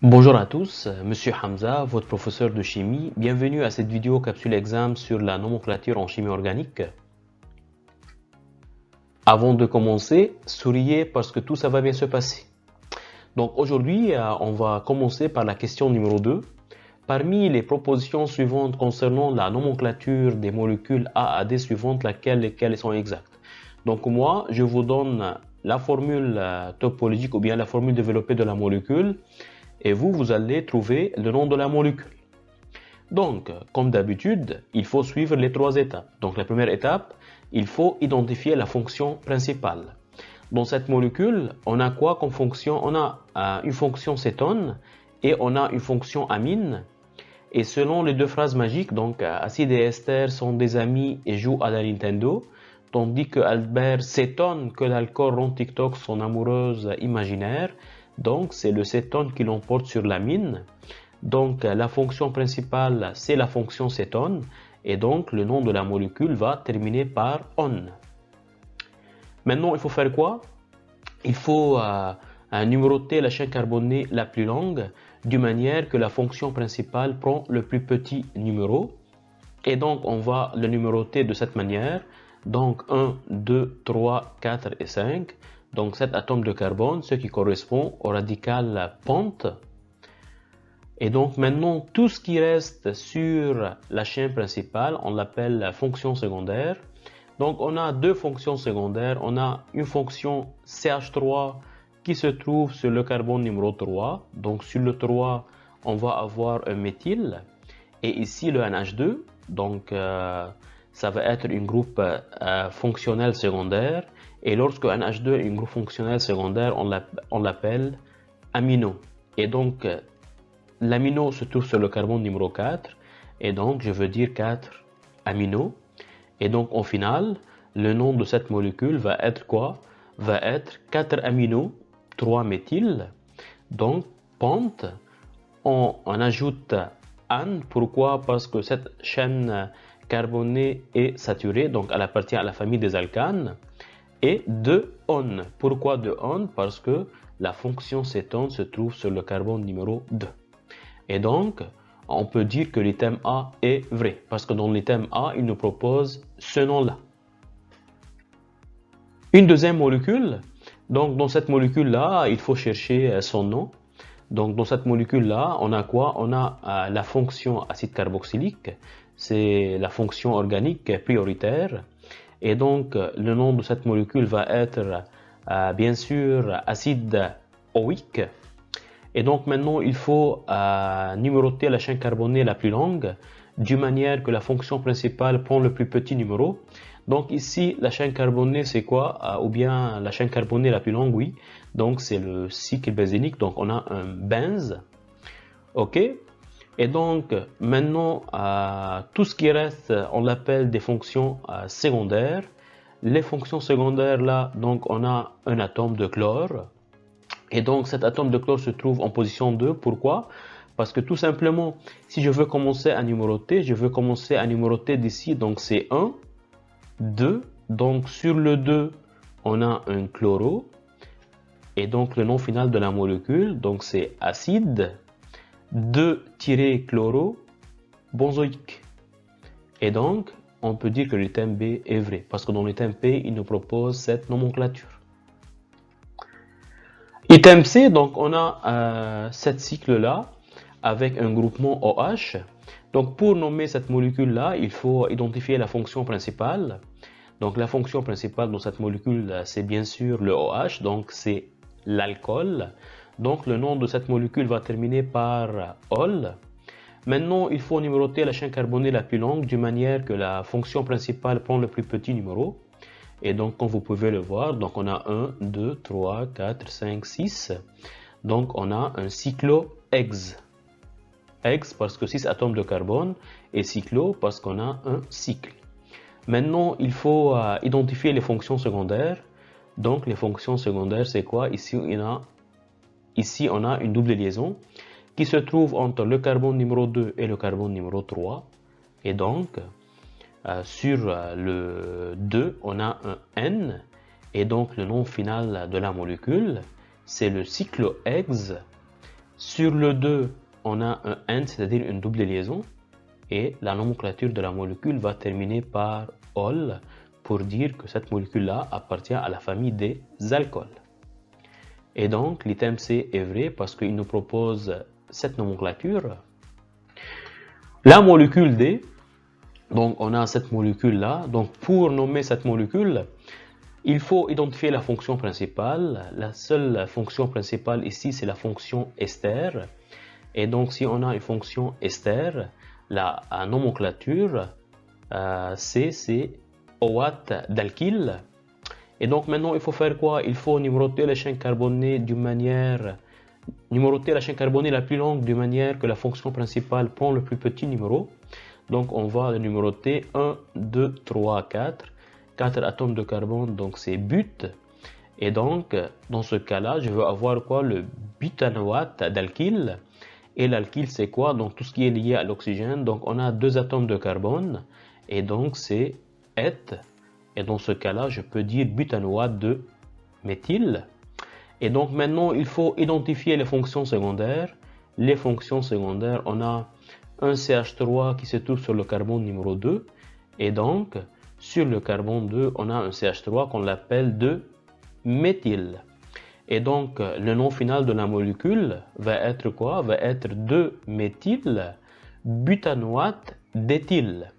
Bonjour à tous, Monsieur Hamza, votre professeur de chimie. Bienvenue à cette vidéo capsule exam sur la nomenclature en chimie organique. Avant de commencer, souriez parce que tout ça va bien se passer. Donc aujourd'hui, on va commencer par la question numéro 2. Parmi les propositions suivantes concernant la nomenclature des molécules A à D suivantes, lesquelles sont exactes. Donc moi, je vous donne la formule topologique ou bien la formule développée de la molécule. Et vous allez trouver le nom de la molécule. Donc, comme d'habitude, il faut suivre les trois étapes. Donc, la première étape, il faut identifier la fonction principale. Dans cette molécule, on a quoi comme fonction? On a une fonction cétone et on a une fonction amine. Et selon les deux phrases magiques, donc acide et ester sont des amis et jouent à la Nintendo, tandis que Albert s'étonne que l'alcool rend TikTok son amoureuse imaginaire. Donc, c'est le cétone qui l'emporte sur l'amine. Donc, la fonction principale, c'est la fonction cétone. Et donc, le nom de la molécule va terminer par on. Maintenant, il faut faire quoi? Il faut numéroter la chaîne carbonée la plus longue, d'une manière que la fonction principale prend le plus petit numéro. Et donc, on va le numéroter de cette manière. Donc, 1, 2, 3, 4 et 5. Donc 7 atomes de carbone, ce qui correspond au radical pente. Et donc maintenant, tout ce qui reste sur la chaîne principale, on l'appelle la fonction secondaire. Donc on a deux fonctions secondaires. On a une fonction CH3 qui se trouve sur le carbone numéro 3. Donc sur le 3, on va avoir un méthyle. Et ici le NH2. Donc ça va être un groupe fonctionnel secondaire. Et lorsque NH2 est un groupe fonctionnel secondaire, on l'appelle amino. Et donc, l'amino se trouve sur le carbone numéro 4. Et donc, je veux dire 4 amino. Et donc, au final, le nom de cette molécule va être quoi? Va être 4 amino, 3 méthyle. Donc, pente. On ajoute an. Pourquoi? Parce que cette chaîne carbonée est saturée. Donc, elle appartient à la famille des alcanes. Et de on. Pourquoi de on? Parce que la fonction cétone se trouve sur le carbone numéro 2. Et donc, on peut dire que l'item A est vrai, parce que dans l'item A, il nous propose ce nom-là. Une deuxième molécule, donc dans cette molécule-là, il faut chercher son nom. Donc dans cette molécule-là, on a quoi? On a la fonction acide carboxylique, c'est la fonction organique prioritaire. Et donc, le nom de cette molécule va être, bien sûr, acide OIC. Et donc, maintenant, il faut numéroter la chaîne carbonée la plus longue, d'une manière que la fonction principale prend le plus petit numéro. Donc, ici, la chaîne carbonée, c'est quoi? Ou bien la chaîne carbonée la plus longue, oui. Donc, c'est le cycle benzénique. Donc, on a un benze. OK? Et donc, maintenant, tout ce qui reste, on l'appelle des fonctions secondaires. Les fonctions secondaires, là, donc, on a un atome de chlore. Et donc, cet atome de chlore se trouve en position 2. Pourquoi? Parce que tout simplement, si je veux commencer à numéroter, je veux commencer à numéroter d'ici. Donc, c'est 1, 2. Donc, sur le 2, on a un chloro. Et donc, le nom final de la molécule, donc, c'est acide 2-chloro benzoïque. Et donc, on peut dire que l'item B est vrai, parce que dans l'item P, il nous propose cette nomenclature. Item C, donc on a cette cycle-là avec un groupement OH. Donc pour nommer cette molécule-là, il faut identifier la fonction principale. Donc la fonction principale dans cette molécule, c'est bien sûr le OH, donc c'est l'alcool. Donc le nom de cette molécule va terminer par ol. Maintenant, il faut numéroter la chaîne carbonée la plus longue d'une manière que la fonction principale prend le plus petit numéro. Et donc, comme vous pouvez le voir, donc on a 1, 2, 3, 4, 5, 6. Donc on a un cyclo-hex. Hex parce que 6 atomes de carbone et cyclo parce qu'on a un cycle. Maintenant, il faut identifier les fonctions secondaires. Donc les fonctions secondaires, c'est quoi? Ici, on a une double liaison qui se trouve entre le carbone numéro 2 et le carbone numéro 3. Et donc, sur le 2, on a un N. Et donc, le nom final de la molécule, c'est le cyclohexes Sur le 2, on a un AND, c'est-à-dire une double liaison. Et la nomenclature de la molécule va terminer par ol pour dire que cette molécule-là appartient à la famille des alcools. Et donc, l'item C est vrai parce qu'il nous propose cette nomenclature. La molécule D, donc on a cette molécule-là. Donc, pour nommer cette molécule, il faut identifier la fonction principale. La seule fonction principale ici, c'est la fonction ester. Et donc, si on a une fonction ester, la nomenclature C, c'est OAT d'alkyle. Et donc maintenant, il faut faire quoi? Il faut numéroter la chaîne carbonée numéroter la chaîne carbonée la plus longue de manière que la fonction principale prend le plus petit numéro. Donc on va le numéroter 1, 2, 3, 4. 4 atomes de carbone, donc c'est but. Et donc, dans ce cas-là, je veux avoir quoi? Le butanoate d'alkyle. Et l'alkyle, c'est quoi? Donc tout ce qui est lié à l'oxygène. Donc on a 2 atomes de carbone. Et donc c'est et. Et dans ce cas-là, je peux dire butanoate de méthyle. Et donc maintenant, il faut identifier les fonctions secondaires. Les fonctions secondaires, on a un CH3 qui se trouve sur le carbone numéro 2. Et donc, sur le carbone 2, on a un CH3 qu'on appelle de méthyle. Et donc, le nom final de la molécule va être quoi? Va être 2-méthyl butanoate d'éthyle.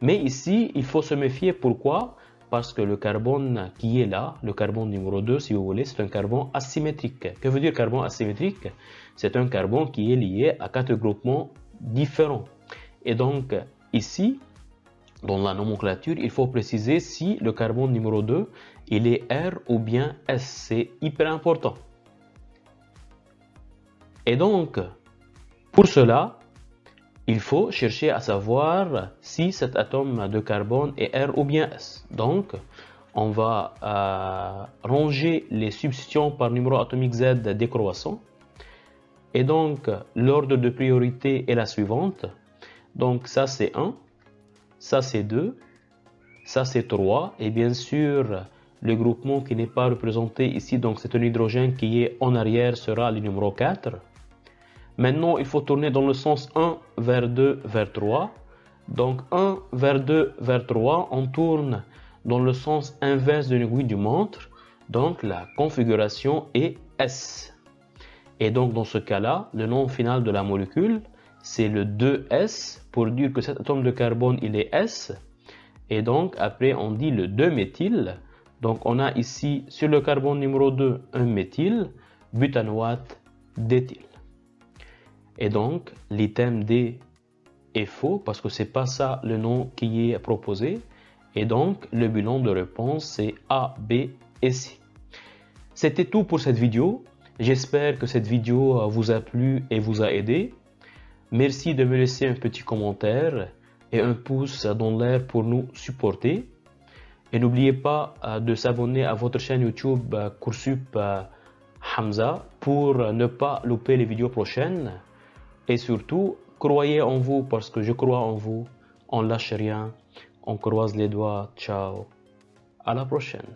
Mais ici, il faut se méfier. Pourquoi? Parce que le carbone qui est là, le carbone numéro 2, si vous voulez, c'est un carbone asymétrique. Que veut dire carbone asymétrique? C'est un carbone qui est lié à 4 groupements différents. Et donc, ici, dans la nomenclature, il faut préciser si le carbone numéro 2, il est R ou bien S. C'est hyper important. Et donc, pour cela, il faut chercher à savoir si cet atome de carbone est R ou bien S. Donc, on va ranger les substituants par numéro atomique Z décroissant. Et donc, l'ordre de priorité est la suivante. Donc, ça c'est 1, ça c'est 2, ça c'est 3. Et bien sûr, le groupement qui n'est pas représenté ici, donc c'est un hydrogène qui est en arrière, sera le numéro 4. Maintenant, il faut tourner dans le sens 1 vers 2 vers 3. Donc 1 vers 2 vers 3, on tourne dans le sens inverse de l'aiguille du montre. Donc la configuration est S. Et donc dans ce cas-là, le nom final de la molécule, c'est le 2S pour dire que cet atome de carbone, il est S. Et donc après, on dit le 2-méthyle. Donc on a ici sur le carbone numéro 2 un méthyle, butanoate d'éthyle. Et donc, l'item D est faux parce que c'est pas ça le nom qui est proposé. Et donc, le bilan de réponse, c'est A, B et C. C'était tout pour cette vidéo. J'espère que cette vidéo vous a plu et vous a aidé. Merci de me laisser un petit commentaire et un pouce dans l'air pour nous supporter. Et n'oubliez pas de s'abonner à votre chaîne YouTube Coursup Hamza pour ne pas louper les vidéos prochaines. Et surtout, croyez en vous parce que je crois en vous. On lâche rien. On croise les doigts. Ciao. À la prochaine.